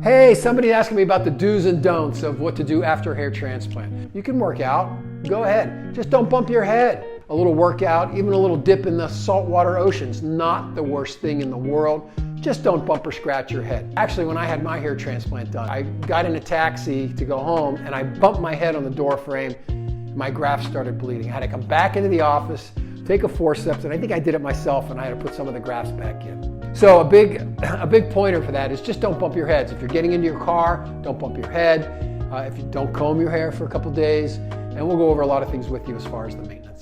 Hey, somebody asking me about the do's and don'ts of what to do after a hair transplant. You can work out, go ahead. Just don't bump your head. A little workout, even a little dip in the saltwater ocean's not the worst thing in the world. Just don't bump or scratch your head. Actually, when I had my hair transplant done, I got in a taxi to go home and I bumped my head on the door frame. My graft started bleeding. I had to come back into the office, take a forceps, and I think I did it myself, and I had to put some of the grafts back in. So a big pointer for that is just don't bump your heads. If you're getting into your car, don't bump your head. If you don't comb your hair for a couple days, and we'll go over a lot of things with you as far as the maintenance.